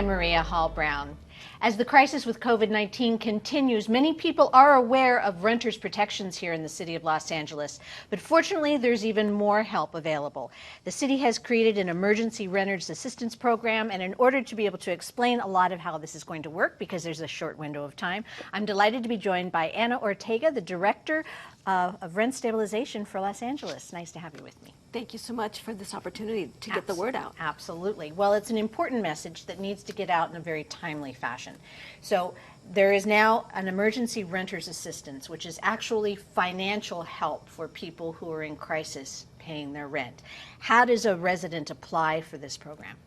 I'm Maria Hall Brown. As the crisis with COVID-19 continues, many people are aware of renters' protections here in the city of Los Angeles, but fortunately there's even more help available. The city has created an emergency renters assistance program, and in order to be able to explain a lot of how this is going to work, because there's a short window of time, I'm delighted to be joined by Anna Ortega, the Director of Rent Stabilization for Los Angeles. Nice to have you with me. Thank you so much for this opportunity to get the word out. Absolutely. Well, it's an important message that needs to get out in a very timely fashion. So there is now an emergency renters assistance, which is actually financial help for people who are in crisis paying their rent. How does a resident apply for this program?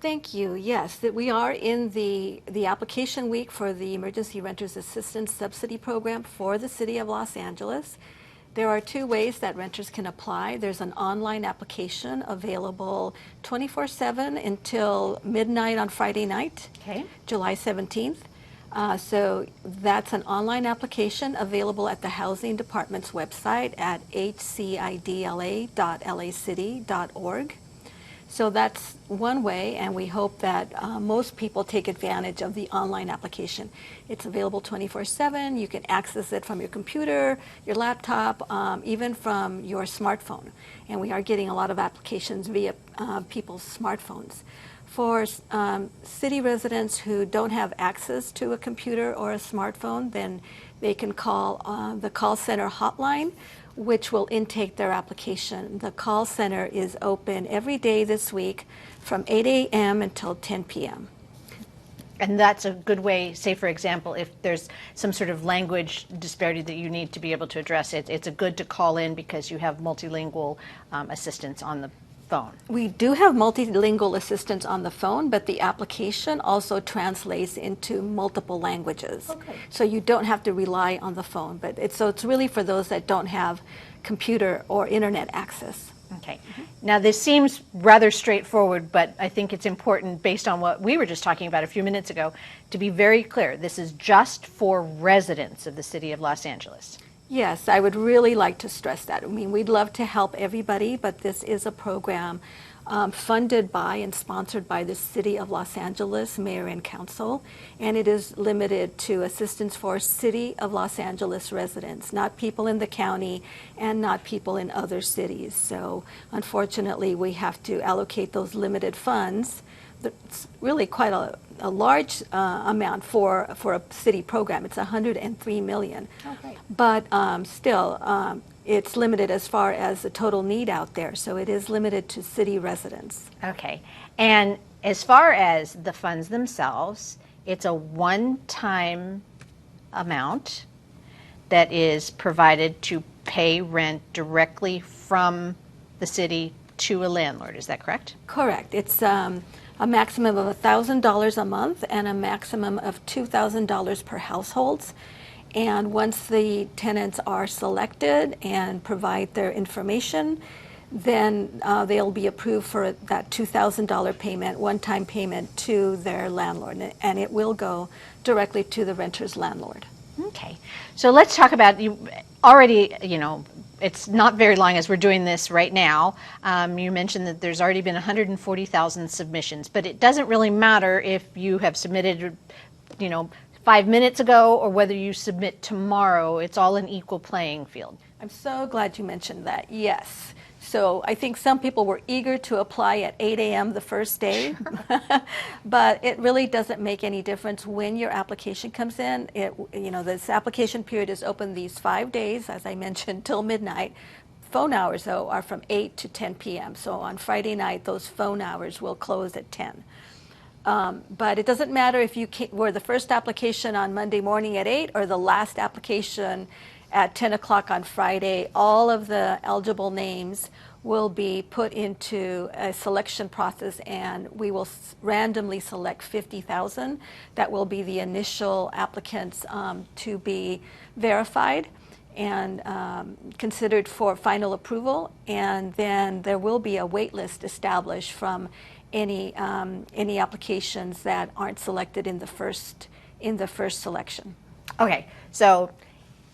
Thank you. Yes, that we are in the application week for the Emergency Renters Assistance Subsidy Program for the City of Los Angeles. There are two ways that renters can apply. There's an online application available 24/7 until midnight on Friday night, July 17th. So that's an online application available at the Housing Department's website at hcidla.lacity.org. So that's one way, and we hope that most people take advantage of the online application. It's available 24/7. You can access it from your computer, your laptop, even from your smartphone. And we are getting a lot of applications via people's smartphones. For city residents who don't have access to a computer or a smartphone, then they can call the call center hotline, which will intake their application. The call center is open every day this week from 8 a.m. until 10 p.m. And that's a good way, say for example, if there's some sort of language disparity that you need to be able to address it, it's a good to call in because you have multilingual assistance on the phone. We do have multilingual assistance on the phone, but the application also translates into multiple languages. Okay. So you don't have to rely on the phone, but it's really for those that don't have computer or internet access. Okay. Now this seems rather straightforward, but I think it's important, based on what we were just talking about a few minutes ago, to be very clear. This is just for residents of the city of Los Angeles. Yes, I would really like to stress that. I mean, we'd love to help everybody, but this is a program funded by and sponsored by the City of Los Angeles Mayor and Council, and it is limited to assistance for City of Los Angeles residents, not people in the county and not people in other cities. So unfortunately, we have to allocate those limited funds. It's really quite a large amount for a city program. It's $103 million. Oh, great. But still, it's limited as far as the total need out there. So it is limited to city residents. Okay. And as far as the funds themselves, it's a one-time amount that is provided to pay rent directly from the city to a landlord. Is that correct? Correct. It's a maximum of $1,000 a month and a maximum of $2,000 per household. And once the tenants are selected and provide their information, then they'll be approved for that $2,000 payment, one-time payment to their landlord, and it will go directly to the renter's landlord. Okay. So let's talk about, you already, it's not very long as we're doing this right now. You mentioned that there's already been 140,000 submissions, but it doesn't really matter if you have submitted, 5 minutes ago or whether you submit tomorrow. It's all an equal playing field. I'm so glad you mentioned that. Yes. So I think some people were eager to apply at 8 a.m. the first day, but it really doesn't make any difference when your application comes in. This application period is open these 5 days, as I mentioned, till midnight. Phone hours, though, are from 8 to 10 p.m. So on Friday night, those phone hours will close at 10. But it doesn't matter if you were the first application on Monday morning at 8 or the last application at 10 o'clock on Friday. All of the eligible names will be put into a selection process, and we will randomly select 50,000. That will be the initial applicants to be verified and considered for final approval, and then there will be a wait list established from any applications that aren't selected in the first selection. Okay, so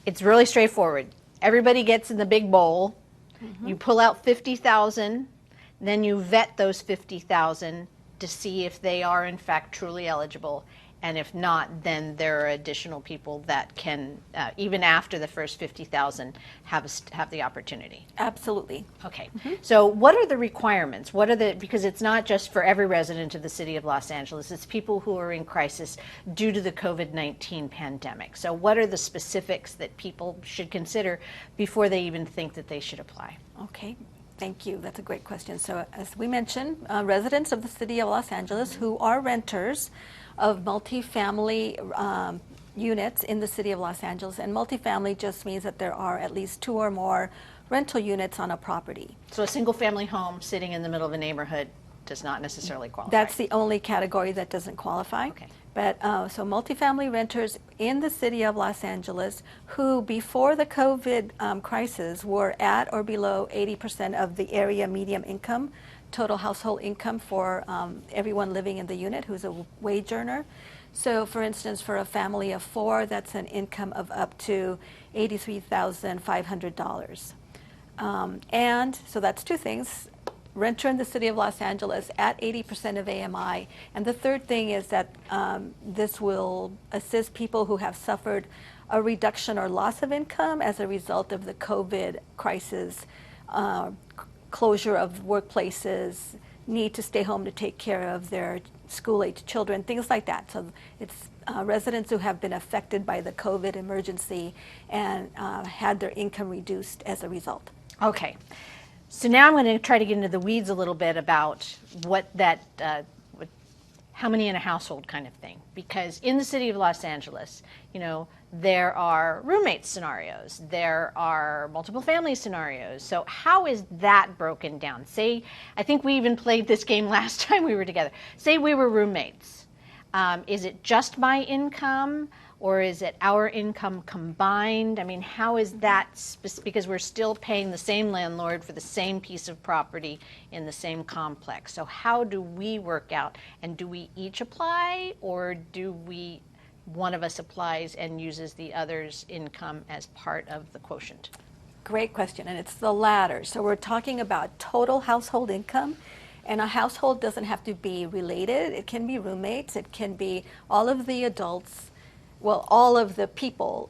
it's really straightforward. Everybody gets in the big bowl. Mm-hmm. You pull out 50,000, then you vet those 50,000 to see if they are in fact truly eligible. And if not, then there are additional people that can, even after the first 50,000, have the opportunity. Absolutely. Okay. So what are the requirements? Because it's not just for every resident of the city of Los Angeles, it's people who are in crisis due to the COVID-19 pandemic. So what are the specifics that people should consider before they even think that they should apply? Okay. Thank you. That's a great question. So as we mentioned, residents of the city of Los Angeles who are renters of multifamily units in the city of Los Angeles, and multifamily just means that there are at least 2 or more rental units on a property. So a single family home sitting in the middle of a neighborhood does not necessarily qualify. That's the only category that doesn't qualify. Okay. But so multifamily renters in the city of Los Angeles who before the COVID crisis were at or below 80% of the area median income, total household income for everyone living in the unit who's a wage earner. So for instance, for a family of 4, that's an income of up to $83,500. And so that's 2 things. Renter in the city of Los Angeles at 80% of AMI. And the third thing is that this will assist people who have suffered a reduction or loss of income as a result of the COVID crisis, closure of workplaces, need to stay home to take care of their school-age children, things like that. So it's residents who have been affected by the COVID emergency and had their income reduced as a result. Okay. So now I'm going to try to get into the weeds a little bit about how many in a household kind of thing. Because in the city of Los Angeles, there are roommate scenarios, there are multiple family scenarios. So how is that broken down? Say, I think we even played this game last time we were together. Say we were roommates. Is it just my income? Or is it our income combined? I mean, how is that, because we're still paying the same landlord for the same piece of property in the same complex. So how do we work out? And do we each apply, or do one of us applies and uses the other's income as part of the quotient? Great question, and it's the latter. So we're talking about total household income. And a household doesn't have to be related. It can be roommates. It can be all of the adults. Well, all of the people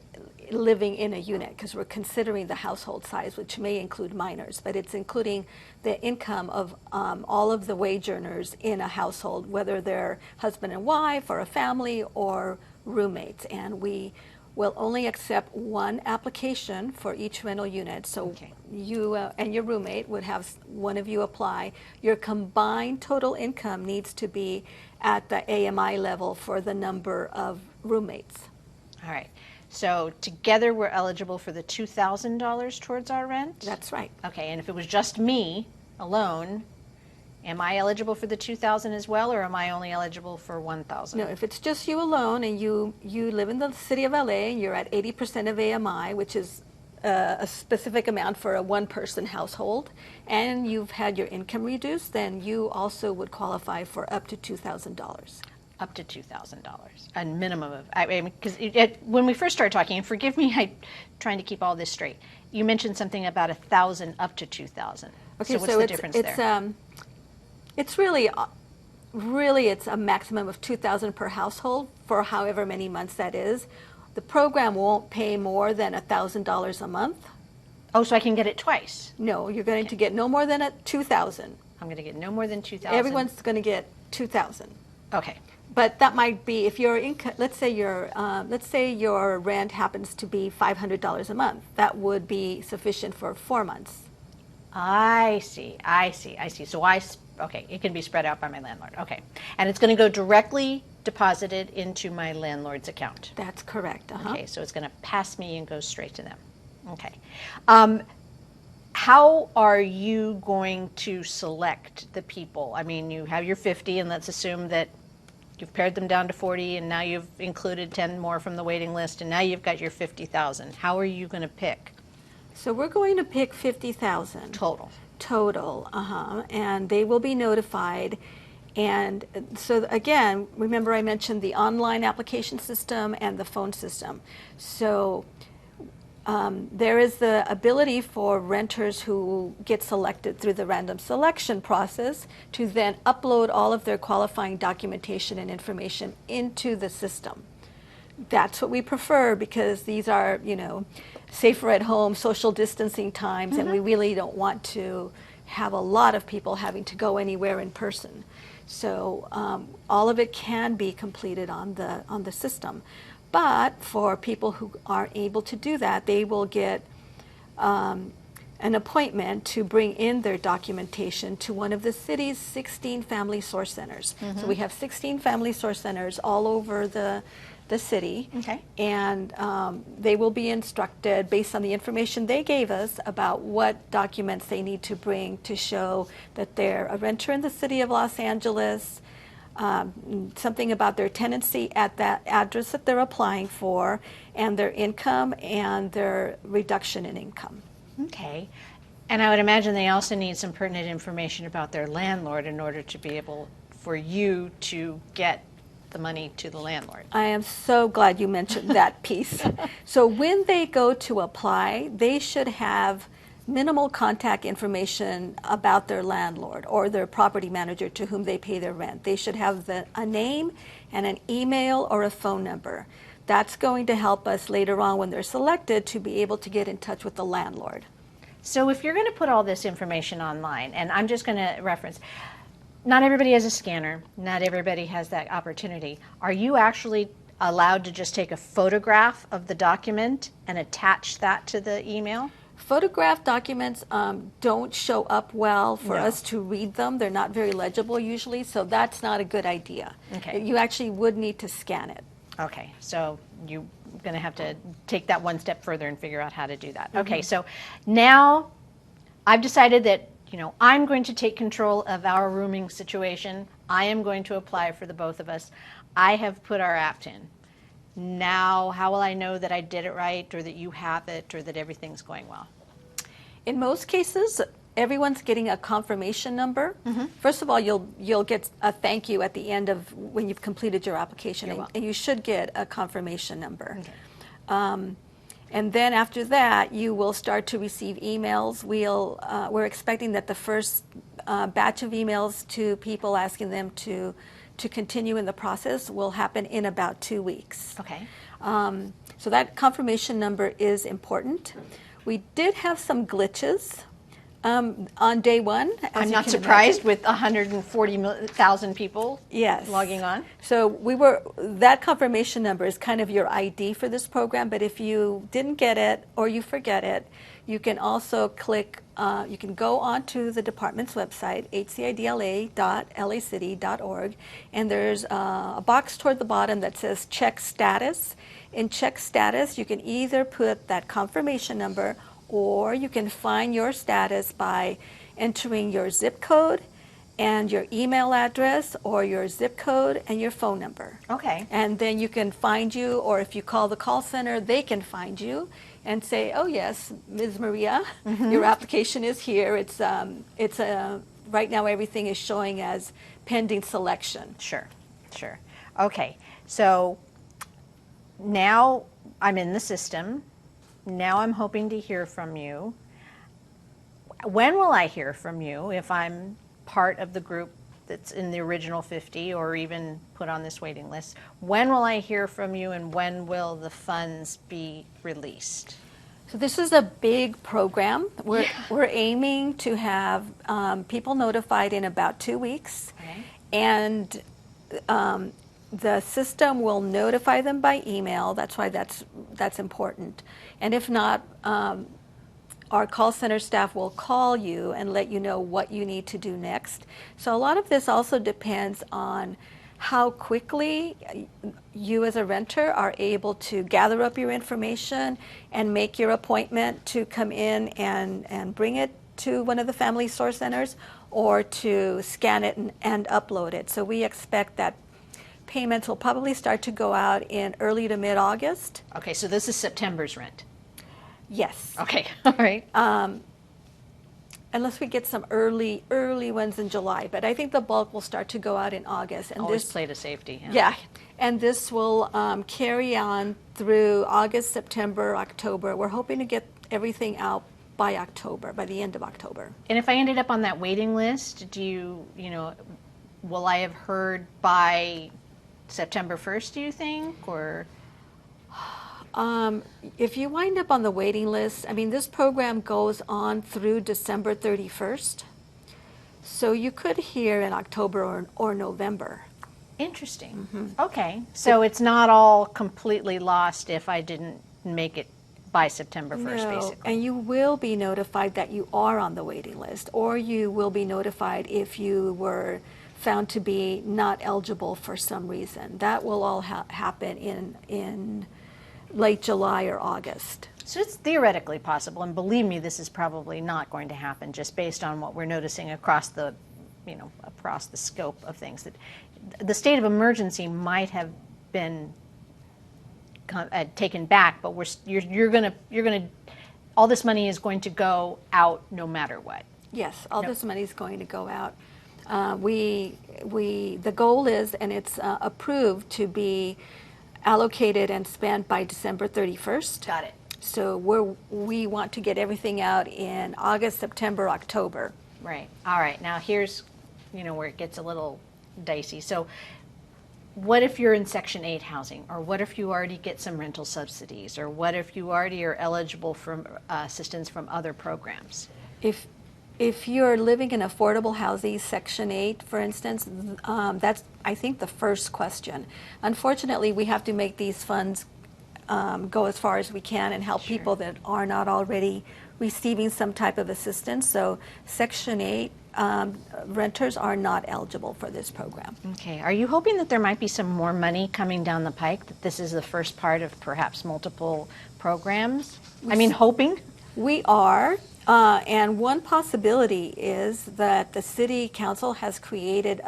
living in a unit, because we're considering the household size, which may include minors, but it's including the income of all of the wage earners in a household, whether they're husband and wife or a family or roommates. And we will only accept 1 application for each rental unit. So okay. You and your roommate would have one of you apply. Your combined total income needs to be at the AMI level for the number of roommates. All right. So together we're eligible for the $2,000 towards our rent? That's right. Okay, and if it was just me alone, am I eligible for the $2,000 as well, or am I only eligible for $1,000? No, if it's just you alone and you live in the city of LA and you're at 80% of AMI, which is a specific amount for a 1-person household, and you've had your income reduced, then you also would qualify for up to $2,000. Up to $2,000, a minimum of. I mean, because when we first started talking, and forgive me, I'm trying to keep all this straight. You mentioned something about 1,000 up to 2,000. Okay, so what's the difference there? It's really it's a maximum of $2,000 per household for however many months that is. The program won't pay more than $1,000 a month. Oh, so I can get it twice? No, you're going to get no more than $2,000. I'm going to get no more than $2,000. Everyone's going to get $2,000. Okay. But that might be if your income. Let's say your rent happens to be $500 a month. That would be sufficient for 4 months. I see. So okay, it can be spread out by my landlord. Okay, and it's going to go directly deposited into my landlord's account. That's correct. Okay, so it's going to pass me and go straight to them. Okay. How are you going to select the people? I mean, you have your 50, and let's assume that you've pared them down to 40, and now you've included 10 more from the waiting list, and now you've got your 50,000. How are you going to pick? So we're going to pick 50,000. Total, and they will be notified. And so again, remember I mentioned the online application system and the phone system. So There is the ability for renters who get selected through the random selection process to then upload all of their qualifying documentation and information into the system. That's what we prefer because these are, safer at home, social distancing times, and we really don't want to have a lot of people having to go anywhere in person. So all of it can be completed on the system. But for people who aren't able to do that, they will get an appointment to bring in their documentation to one of the city's 16 family source centers. So we have 16 family source centers all over the city. Okay. And they will be instructed based on the information they gave us about what documents they need to bring to show that they're a renter in the city of Los Angeles, something about their tenancy at that address that they're applying for, and their income and their reduction in income. Okay. And I would imagine they also need some pertinent information about their landlord in order to be able for you to get the money to the landlord. I am so glad you mentioned that piece. So when they go to apply, they should have minimal contact information about their landlord or their property manager to whom they pay their rent. They should have a name and an email or a phone number. That's going to help us later on when they're selected to be able to get in touch with the landlord. So if you're going to put all this information online, and I'm just going to reference, not everybody has a scanner, not everybody has that opportunity. Are you actually allowed to just take a photograph of the document and attach that to the email? Photograph documents don't show up well for No. us to read them. They're not very legible usually, so that's not a good idea. Okay. You actually would need to scan it. Okay, so you're going to have to take that one step further and figure out how to do that. Okay, so now I've decided that, I'm going to take control of our rooming situation. I am going to apply for the both of us. I have put our apt in. Now, how will I know that I did it right, or that you have it, or that everything's going well? In most cases, everyone's getting a confirmation number. First of all, you'll get a thank you at the end of when you've completed your application, and you should get a confirmation number. Okay. And then after that, you will start to receive emails. We're expecting that the first batch of emails to people asking them to continue in the process will happen in about 2 weeks. Okay. So that confirmation number is important. We did have some glitches on day one. I'm not surprised with 140,000 people logging on. So that confirmation number is kind of your ID for this program, but if you didn't get it or you forget it, you can also click, you can go onto the department's website, hcidla.lacity.org, and there's a box toward the bottom that says check status. In check status, you can either put that confirmation number or you can find your status by entering your zip code and your email address, or your zip code and your phone number. Okay. And then you can find you, or if you call the call center, they can find you and say, oh yes, Ms. Maria, your application is here. It's right now everything is showing as pending selection. Sure. Okay, so now I'm in the system. Now I'm hoping to hear from you. When will I hear from you if I'm part of the group that's in the original 50 or even put on this waiting list? When will I hear from you, and when will the funds be released? So this is a big program. We're aiming to have people notified in about 2 weeks. Okay. And the system will notify them by email. That's why that's important. And if not, our call center staff will call you and let you know what you need to do next. So a lot of this also depends on how quickly you as a renter are able to gather up your information and make your appointment to come in and bring it to one of the family source centers, or to scan it and upload it. So we expect that payments will probably start to go out in early to mid-August. Okay, so this is September's rent. Yes. Okay, all right. unless we get some early ones in July. But I think the bulk will start to go out in August. And Always this, play to safety. yeah, and this will carry on through August, September, October. We're hoping to get everything out by October, by the end of October. And if I ended up on that waiting list, will I have heard by September 1st, do you think, or? If you wind up on the waiting list, I mean, this program goes on through December 31st. So you could hear in October or November. Interesting. Okay. So it's not all completely lost if I didn't make it by September 1st, No, basically. and you will be notified that you are on the waiting list, or you will be notified if you were found to be not eligible for some reason. That will all happen in late July or August. So it's theoretically possible, and believe me, this is probably not going to happen just based on what we're noticing across the scope of things. That the state of emergency might have been taken back, but you're gonna all this money is going to go out no matter what. Yes, all this money is going to go out. The goal is, and it's approved to be allocated and spent by December 31st. Got it. So we want to get everything out in August, September, October. Right. All right. Now here's, where it gets a little dicey. So what if you're in Section 8 housing, or what if you already get some rental subsidies, or what if you already are eligible for assistance from other programs? If you're living in affordable housing, Section 8, for instance, that's, I think, the first question. Unfortunately, we have to make these funds go as far as we can and help people that are not already receiving some type of assistance. So Section 8 renters are not eligible for this program. Okay. Are you hoping that there might be some more money coming down the pike, that this is the first part of perhaps multiple programs? Hoping? We are. And one possibility is that the City Council has created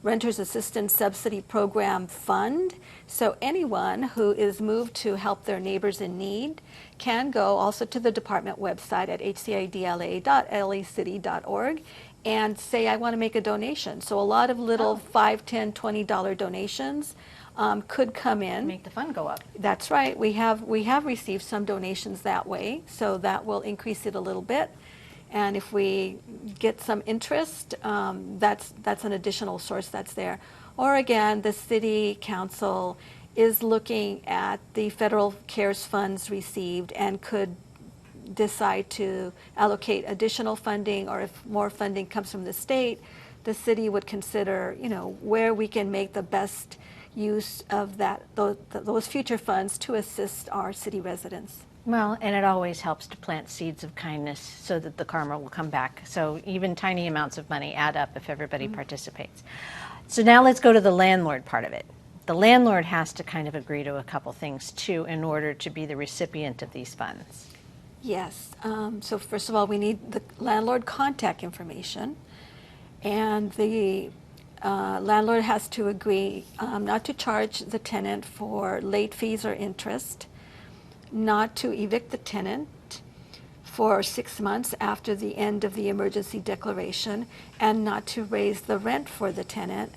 Renters Assistance Subsidy Program Fund. So anyone who is moved to help their neighbors in need can go also to the department website at hcidla.lacity.org and say, I want to make a donation. So a lot of little $5, $10, $20 donations could come in. Make the fund go up. That's right. We have received some donations that way, so that will increase it a little bit. And if we get some interest, that's an additional source that's there. Or again, the City Council is looking at the federal CARES funds received and could decide to allocate additional funding, or if more funding comes from the state, the city would consider, where we can make the best use of those future funds to assist our city residents. Well, and it always helps to plant seeds of kindness so that the karma will come back. So even tiny amounts of money add up if everybody participates. So now let's go to the landlord part of it. The landlord has to kind of agree to a couple things too in order to be the recipient of these funds. Yes. So first of all, we need the landlord contact information, and the landlord has to agree not to charge the tenant for late fees or interest, not to evict the tenant for 6 months after the end of the emergency declaration, and not to raise the rent for the tenant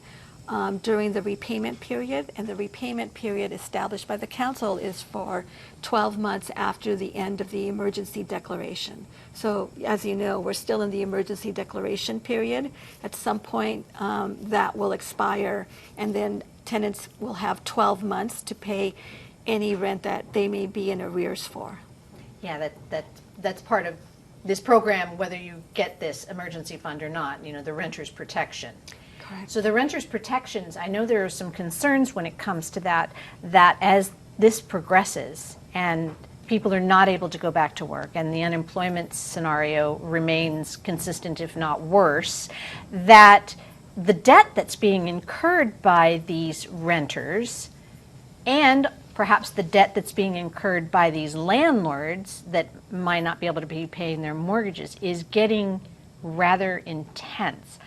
during the repayment period. And the repayment period established by the council is for 12 months after the end of the emergency declaration. So as you know, we're still in the emergency declaration period. At some point that will expire, and then tenants will have 12 months to pay any rent that they may be in arrears for. Yeah, that's part of this program, whether you get this emergency fund or not, the renter's protection. Correct. So the renter's protections, I know there are some concerns when it comes to that as this progresses and people are not able to go back to work and the unemployment scenario remains consistent, if not worse, that the debt that's being incurred by these renters, and perhaps the debt that's being incurred by these landlords that might not be able to be paying their mortgages, is getting rather intense.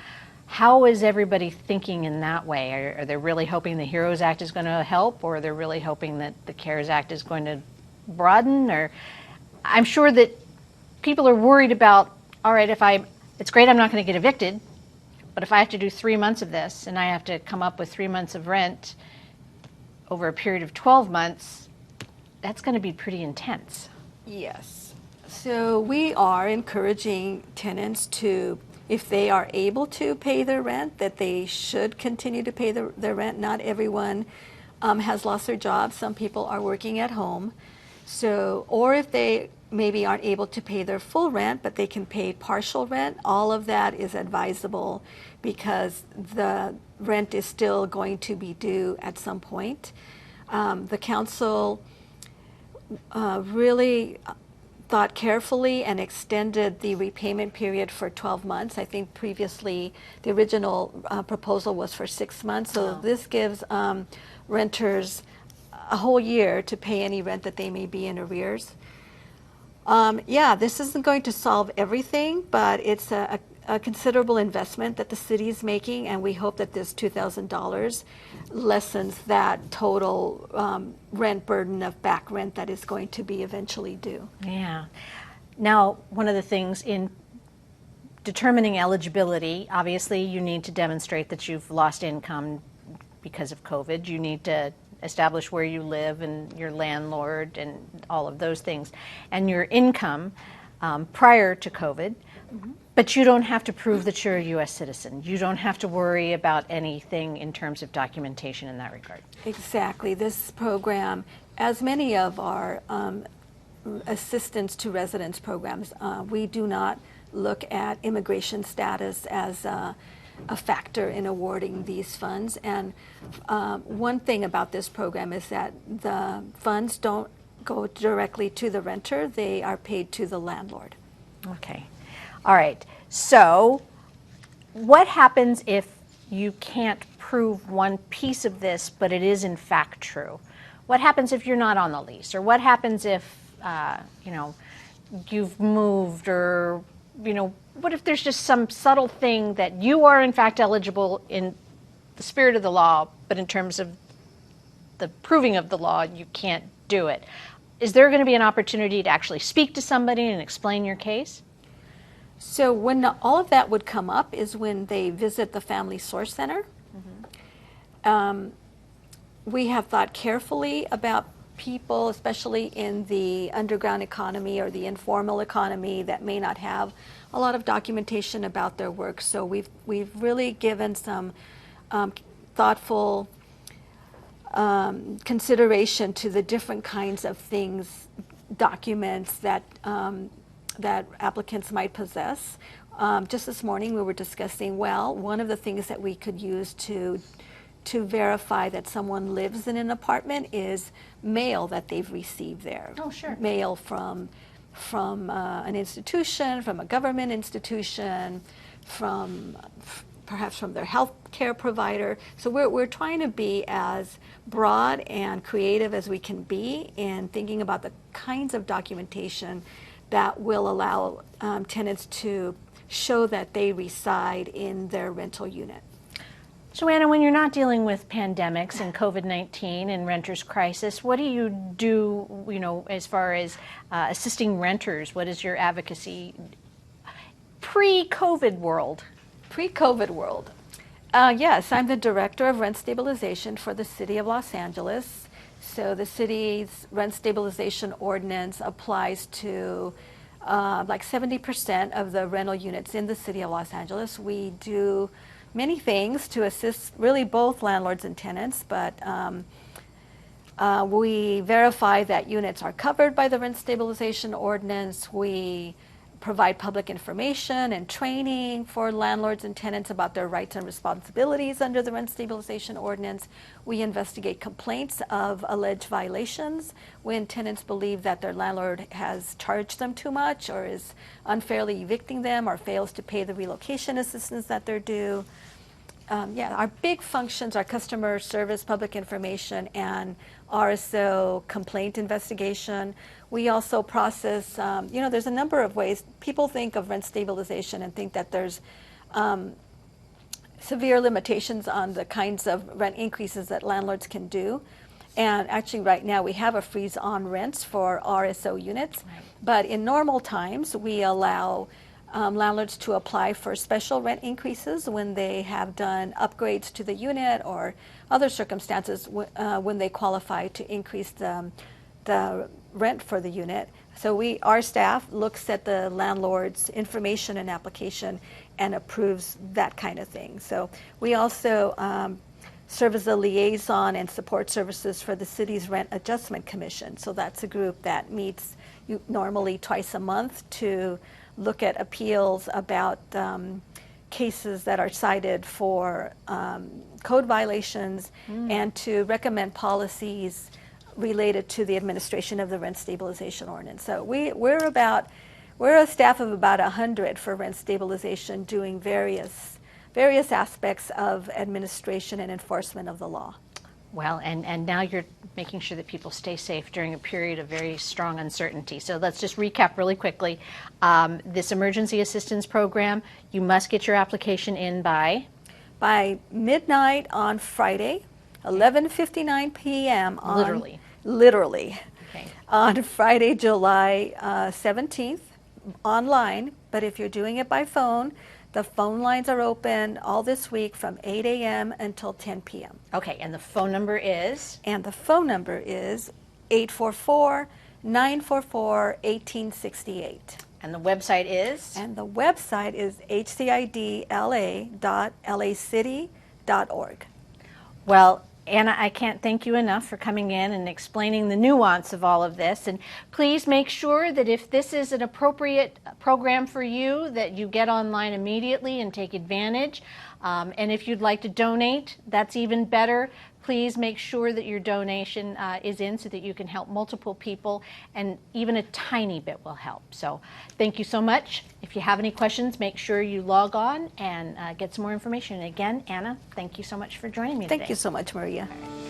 How is everybody thinking in that way? Are they really hoping the HEROES Act is going to help, or are they really hoping that the CARES Act is going to broaden? Or I'm sure that people are worried about all right, it's great I'm not going to get evicted, but if I have to do 3 months of this and I have to come up with 3 months of rent over a period of 12 months, that's going to be pretty intense. Yes. So we are encouraging tenants to, if they are able to pay their rent, that they should continue to pay their rent. Not everyone has lost their job. Some people are working at home. So, or if they maybe aren't able to pay their full rent, but they can pay partial rent, all of that is advisable because the rent is still going to be due at some point. The council really thought carefully and extended the repayment period for 12 months. I think previously the original proposal was for 6 months. So this gives renters a whole year to pay any rent that they may be in arrears. Yeah, this isn't going to solve everything, but it's a considerable investment that the city is making, and we hope that this $2,000 lessens that total rent burden of back rent that is going to be eventually due. Yeah. Now, one of the things in determining eligibility, obviously you need to demonstrate that you've lost income because of COVID. You need to establish where you live and your landlord and all of those things, and your income prior to COVID. Mm-hmm. But you don't have to prove that you're a U.S. citizen. You don't have to worry about anything in terms of documentation in that regard. Exactly. This program, as many of our assistance to residents programs, we do not look at immigration status as a factor in awarding these funds. And one thing about this program is that the funds don't go directly to the renter. They are paid to the landlord. Okay. All right. So what happens if you can't prove one piece of this, but it is in fact true? What happens if you're not on the lease? Or what happens if, you've moved, or, what if there's just some subtle thing that you are in fact eligible in the spirit of the law, but in terms of the proving of the law, you can't do it? Is there going to be an opportunity to actually speak to somebody and explain your case? So when all of that would come up is when they visit the Family Source Center. Mm-hmm. We have thought carefully about people, especially in the underground economy or the informal economy, that may not have a lot of documentation about their work. So we've really given some thoughtful consideration to the different kinds of things, documents that that applicants might possess. Just this morning we were discussing, one of the things that we could use to verify that someone lives in an apartment is mail that they've received there. Oh, sure. Mail from an institution, from a government institution, perhaps from their health care provider. So we're trying to be as broad and creative as we can be in thinking about the kinds of documentation that will allow tenants to show that they reside in their rental unit. So Anna, when you're not dealing with pandemics and COVID-19 and renters crisis, what do you do, as far as assisting renters? What is your advocacy pre-COVID world? Pre-COVID world. Yes, I'm the Director of Rent Stabilization for the City of Los Angeles. So the city's rent stabilization ordinance applies to like 70% of the rental units in the City of Los Angeles. We do many things to assist really both landlords and tenants, but we verify that units are covered by the rent stabilization ordinance. We provide public information and training for landlords and tenants about their rights and responsibilities under the rent stabilization ordinance. We investigate complaints of alleged violations when tenants believe that their landlord has charged them too much or is unfairly evicting them or fails to pay the relocation assistance that they're due. Our big functions are customer service, public information, and RSO complaint investigation. We also process, there's a number of ways. People think of rent stabilization and think that there's severe limitations on the kinds of rent increases that landlords can do. And actually right now we have a freeze on rents for RSO units. Right. But in normal times we allow landlords to apply for special rent increases when they have done upgrades to the unit or other circumstances when they qualify to increase the rent for the unit. So our staff looks at the landlord's information and application and approves that kind of thing. So we also serve as a liaison and support services for the city's Rent Adjustment Commission. So that's a group that meets normally twice a month to look at appeals about cases that are cited for code violations and to recommend policies related to the administration of the rent stabilization ordinance. So we're a staff of about 100 for rent stabilization, doing various aspects of administration and enforcement of the law. Well, and now you're making sure that people stay safe during a period of very strong uncertainty. So let's just recap really quickly. This emergency assistance program, you must get your application in by midnight on Friday, 11:59 p.m. on literally. Okay. On Friday, July 17th, online. But if you're doing it by phone, the phone lines are open all this week from 8 a.m. until 10 p.m. Okay, and the phone number is? And the phone number is 844-944-1868. And the website is? And the website is hcidla.lacity.org. Well, Anna, I can't thank you enough for coming in and explaining the nuance of all of this. And please make sure that if this is an appropriate program for you, that you get online immediately and take advantage. And if you'd like to donate, that's even better. Please make sure that your donation is in so that you can help multiple people, and even a tiny bit will help. So thank you so much. If you have any questions, make sure you log on and get some more information. And again, Anna, thank you so much for joining me today. Thank you so much, Maria. All right.